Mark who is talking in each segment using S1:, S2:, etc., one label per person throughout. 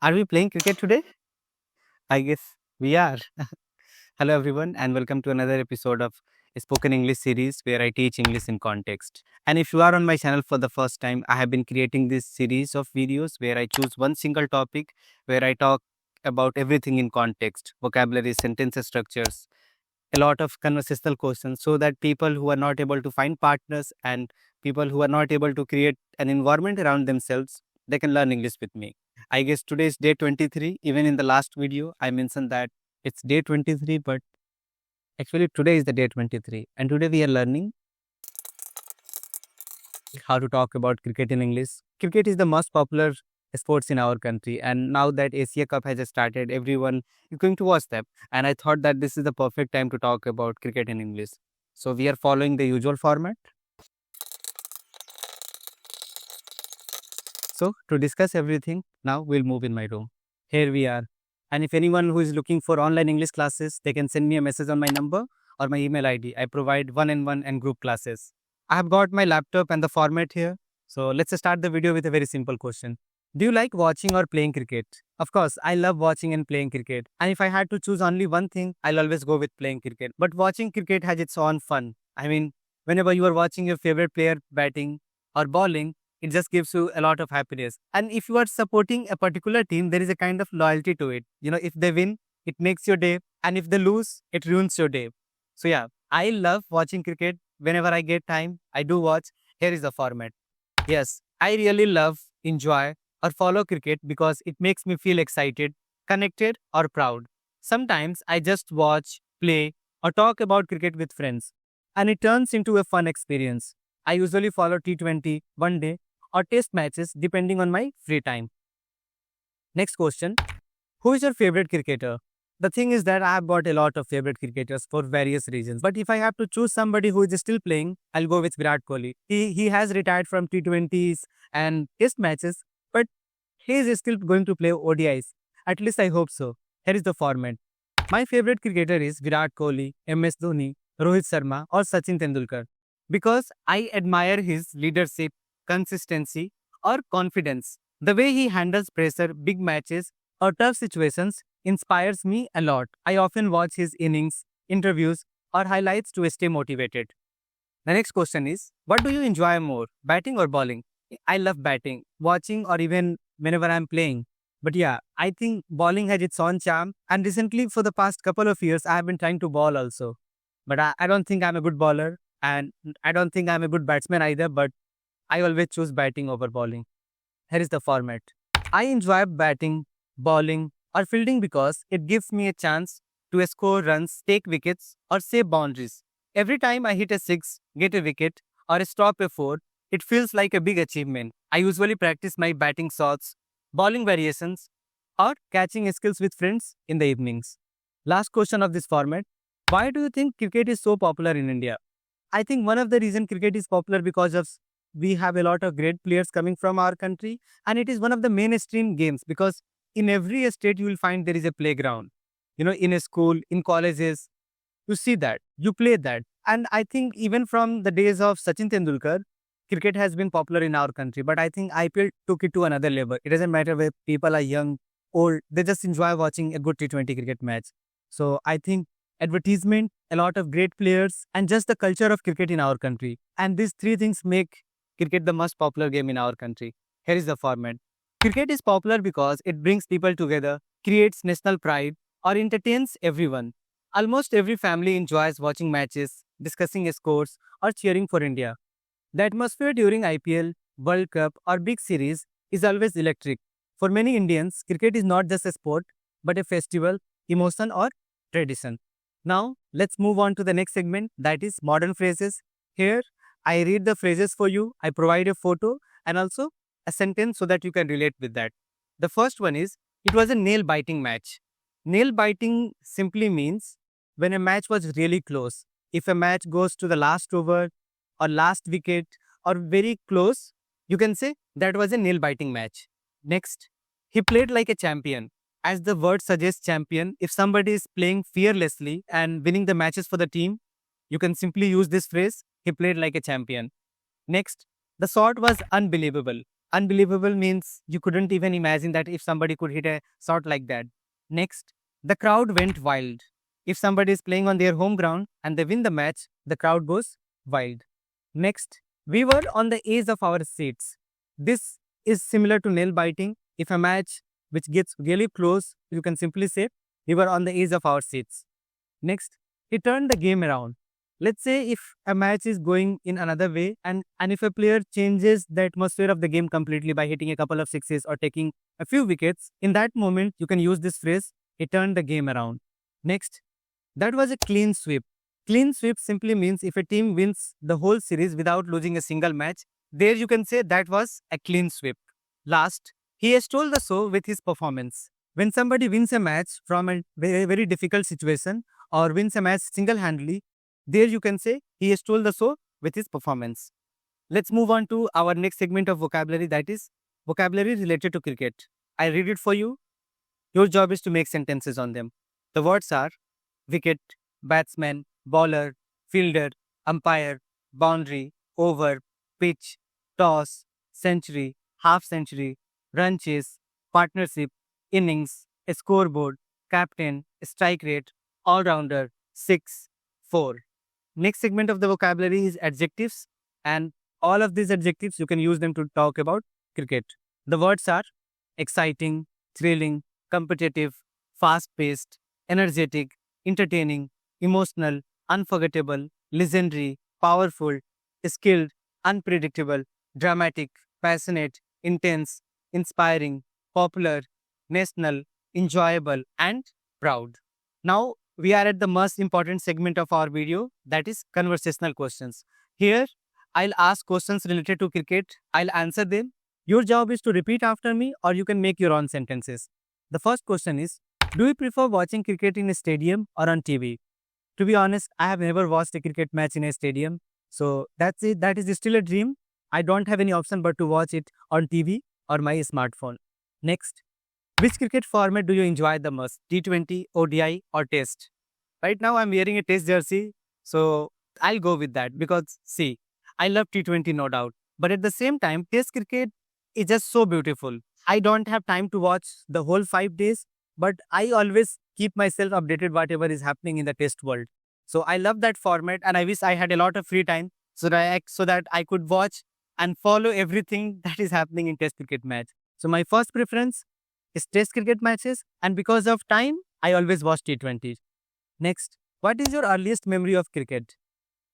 S1: Are we playing cricket today? I guess we are. Hello, everyone, and welcome to another episode of Spoken English series where I teach English in context. And if you are on my channel for the first time, I have been creating this series of videos where I choose one single topic where I talk about everything in context, vocabulary, sentence structures, a lot of conversational questions, so that people who are not able to find partners and people who are not able to create an environment around themselves, they can learn English with me. I guess today is day 23. Even in the last video, I mentioned that it's day 23, but actually today is the day 23. And today we are learning how to talk about cricket in English. Cricket is the most popular sports in our country. And now that Asia Cup has started, everyone is going to watch them. And I thought that this is the perfect time to talk about cricket in English. So we are following the usual format. So to discuss everything, now we'll move in my room. Here we are. And if anyone who is looking for online English classes, they can send me a message on my number or my email ID. I provide one-on-one and group classes. I have got my laptop and the format here. So let's start the video with a very simple question. Do you like watching or playing cricket? Of course, I love watching and playing cricket. And if I had to choose only one thing, I'll always go with playing cricket. But watching cricket has its own fun. I mean, whenever you are watching your favorite player batting or bowling, it just gives you a lot of happiness. And if you are supporting a particular team, there is a kind of loyalty to it. If they win, it makes your day. And if they lose, it ruins your day. So yeah, I love watching cricket. Whenever I get time, I do watch. Here is the format. Yes, I really love, enjoy, or follow cricket because it makes me feel excited, connected, or proud. Sometimes I just watch, play, or talk about cricket with friends, and it turns into a fun experience. I usually follow T20, one day, or test matches depending on my free time. Next question. Who is your favorite cricketer? The thing is that I have got a lot of favorite cricketers for various reasons. But if I have to choose somebody who is still playing, I'll go with Virat Kohli. He has retired from T20s and test matches, but he is still going to play ODIs. At least I hope so. Here is the format. My favorite cricketer is Virat Kohli, MS Dhoni, Rohit Sharma, or Sachin Tendulkar because I admire his leadership, consistency, or confidence. The way he handles pressure, big matches, or tough situations inspires me a lot. I often watch his innings, interviews, or highlights to stay motivated. The next question is, what do you enjoy more, batting or bowling? I love batting, watching, or even whenever I'm playing. But yeah, I think bowling has its own charm. And recently, for the past couple of years, I have been trying to bowl also. But I don't think I'm a good bowler. And I don't think I'm a good batsman either. But I always choose batting over bowling. Here is the format. I enjoy batting, bowling, or fielding because it gives me a chance to score runs, take wickets, or save boundaries. Every time I hit a six, get a wicket, or stop a four, it feels like a big achievement. I usually practice my batting shots, bowling variations, or catching skills with friends in the evenings. Last question of this format. Why do you think cricket is so popular in India? I think one of the reason cricket is popular because of we have a lot of great players coming from our country, and it is one of the mainstream games because in every state you will find there is a playground. In a school, in colleges, you see that, you play that. And I think even from the days of Sachin Tendulkar, cricket has been popular in our country. But I think IPL took it to another level. It doesn't matter whether people are young, old, they just enjoy watching a good T20 cricket match. So I think advertisement, a lot of great players, and just the culture of cricket in our country. And these three things make cricket the most popular game in our country. Here is the format. Cricket is popular because it brings people together, creates national pride, or entertains everyone. Almost every family enjoys watching matches, discussing scores, or cheering for India. The atmosphere during IPL, World Cup, or big series is always electric. For many Indians, cricket is not just a sport, but a festival, emotion, or tradition. Now, let's move on to the next segment, that is modern phrases. Here, I read the phrases for you, I provide a photo, and also a sentence so that you can relate with that. The first one is, it was a nail biting match. Nail biting simply means when a match was really close. If a match goes to the last over or last wicket or very close, you can say that was a nail biting match. Next, he played like a champion. As the word suggests, champion, if somebody is playing fearlessly and winning the matches for the team, you can simply use this phrase, he played like a champion. Next, the shot was unbelievable. Unbelievable means you couldn't even imagine that if somebody could hit a shot like that. Next, the crowd went wild. If somebody is playing on their home ground and they win the match, the crowd goes wild. Next, we were on the edge of our seats. This is similar to nail biting. If a match which gets really close, you can simply say we were on the edge of our seats. Next, he turned the game around. Let's say if a match is going in another way and if a player changes the atmosphere of the game completely by hitting a couple of sixes or taking a few wickets, in that moment you can use this phrase, he turned the game around. Next, that was a clean sweep. Clean sweep simply means if a team wins the whole series without losing a single match, there you can say that was a clean sweep. Last, he stole the show with his performance. When somebody wins a match from a very difficult situation or wins a match single handedly, there you can say he stole the show with his performance. Let's move on to our next segment of vocabulary, that is vocabulary related to cricket. I read it for you. Your job is to make sentences on them. The words are wicket, batsman, bowler, fielder, umpire, boundary, over, pitch, toss, century, half century, run chase, partnership, innings, scoreboard, captain, strike rate, all rounder, 6, 4. Next segment of the vocabulary is adjectives, and all of these adjectives you can use them to talk about cricket. The words are exciting, thrilling, competitive, fast paced, energetic, entertaining, emotional, unforgettable, legendary, powerful, skilled, unpredictable, dramatic, passionate, intense, inspiring, popular, national, enjoyable, and proud. Now, we are at the most important segment of our video, that is conversational questions. Here, I'll ask questions related to cricket, I'll answer them. Your job is to repeat after me or you can make your own sentences. The first question is, do you prefer watching cricket in a stadium or on TV? To be honest, I have never watched a cricket match in a stadium. So that's it. That is still a dream. I don't have any option but to watch it on TV or my smartphone. Next, which cricket format do you enjoy the most? T20, ODI, or Test? Right now, I'm wearing a Test jersey, so I'll go with that because, see, I love T20 no doubt. But at the same time, Test cricket is just so beautiful. I don't have time to watch the whole 5 days, but I always keep myself updated whatever is happening in the Test world. So I love that format, and I wish I had a lot of free time so that I could watch and follow everything that is happening in Test cricket match. So my first preference is Test cricket matches, and because of time, I always watch T20. Next, what is your earliest memory of cricket?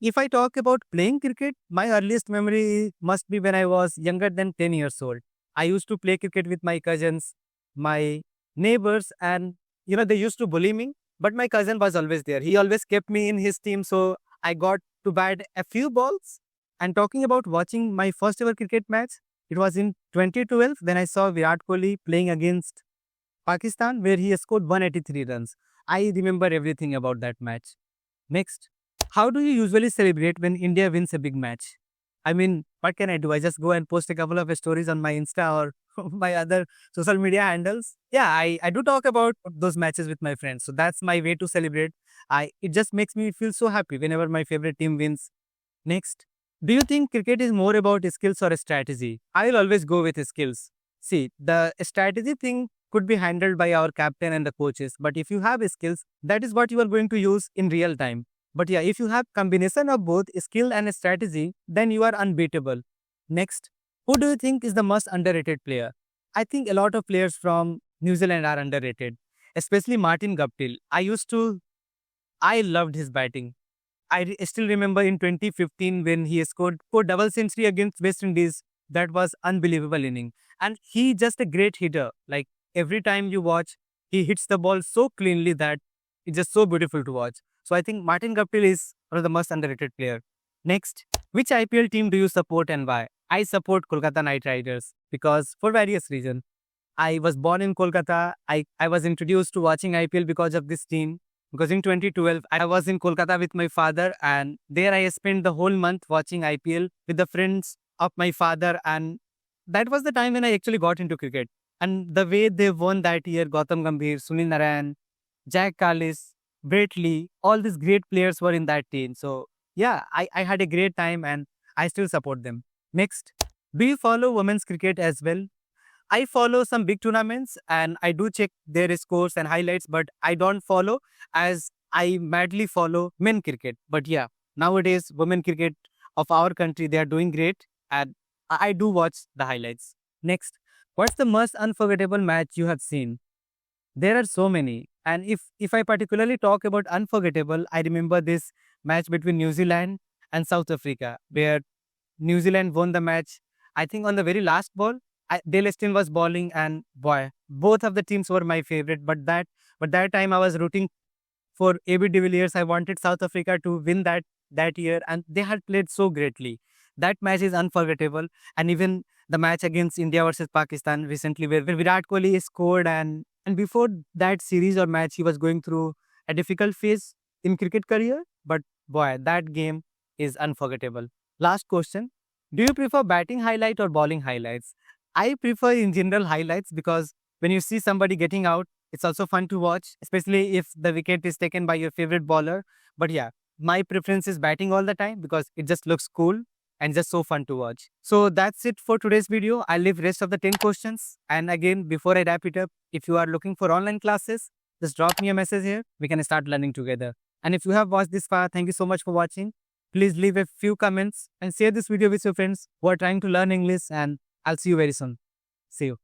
S1: If I talk about playing cricket, my earliest memory must be when I was younger than 10 years old. I used to play cricket with my cousins, my neighbors, and they used to bully me, but my cousin was always there. He always kept me in his team, so I got to bat a few balls. And talking about watching my first ever cricket match, it was in 2012 when I saw Virat Kohli playing against Pakistan, where he scored 183 runs. I remember everything about that match. Next, how do you usually celebrate when India wins a big match? I mean, what can I do? I just go and post a couple of stories on my Insta or my other social media handles. Yeah, I do talk about those matches with my friends. So that's my way to celebrate. It just makes me feel so happy whenever my favorite team wins. Next, do you think cricket is more about skills or strategy? I will always go with skills. See, the strategy thing could be handled by our captain and the coaches. But if you have skills, that is what you are going to use in real time. But yeah, if you have combination of both skill and strategy, then you are unbeatable. Next, who do you think is the most underrated player? I think a lot of players from New Zealand are underrated, especially Martin Guptill. I loved his batting. Still remember in 2015 when he scored four double century against West Indies. That was unbelievable inning. And he just a great hitter. Like every time you watch, he hits the ball so cleanly that it's just so beautiful to watch. So I think Martin Guptill is one of the most underrated player. Next, which IPL team do you support and why? I support Kolkata Knight Riders because for various reasons. I was born in Kolkata. I was introduced to watching IPL because of this team. Because in 2012, I was in Kolkata with my father, and there I spent the whole month watching IPL with the friends of my father. And that was the time when I actually got into cricket. And the way they won that year, Gautam Gambhir, Sunil Narayan, Jack Carlis, Brett Lee, all these great players were in that team. So yeah, I had a great time and I still support them. Next, Do you follow women's cricket as well? I follow some big tournaments and I do check their scores and highlights, but I don't follow as I madly follow men cricket. But yeah, nowadays, women cricket of our country, they are doing great and I do watch the highlights. Next, what's the most unforgettable match you have seen? There are so many. And if I particularly talk about unforgettable, I remember this match between New Zealand and South Africa, where New Zealand won the match. I think on the very last ball, Dale Steyn was bowling, and boy, both of the teams were my favorite. But that time I was rooting for AB de Villiers. I wanted South Africa to win that year, and they had played so greatly. That match is unforgettable, and even the match against India versus Pakistan recently, where Virat Kohli scored, and before that series or match, he was going through a difficult phase in cricket career. But boy, that game is unforgettable. Last question: do you prefer batting highlight or bowling highlights? I prefer in general highlights because when you see somebody getting out, it's also fun to watch, especially if the wicket is taken by your favorite bowler. But yeah, my preference is batting all the time because it just looks cool and just so fun to watch. So that's it for today's video. I'll leave rest of the 10 questions. And again, before I wrap it up, if you are looking for online classes, just drop me a message here. We can start learning together. And if you have watched this far, thank you so much for watching. Please leave a few comments and share this video with your friends who are trying to learn English, and I'll see you very soon. See you.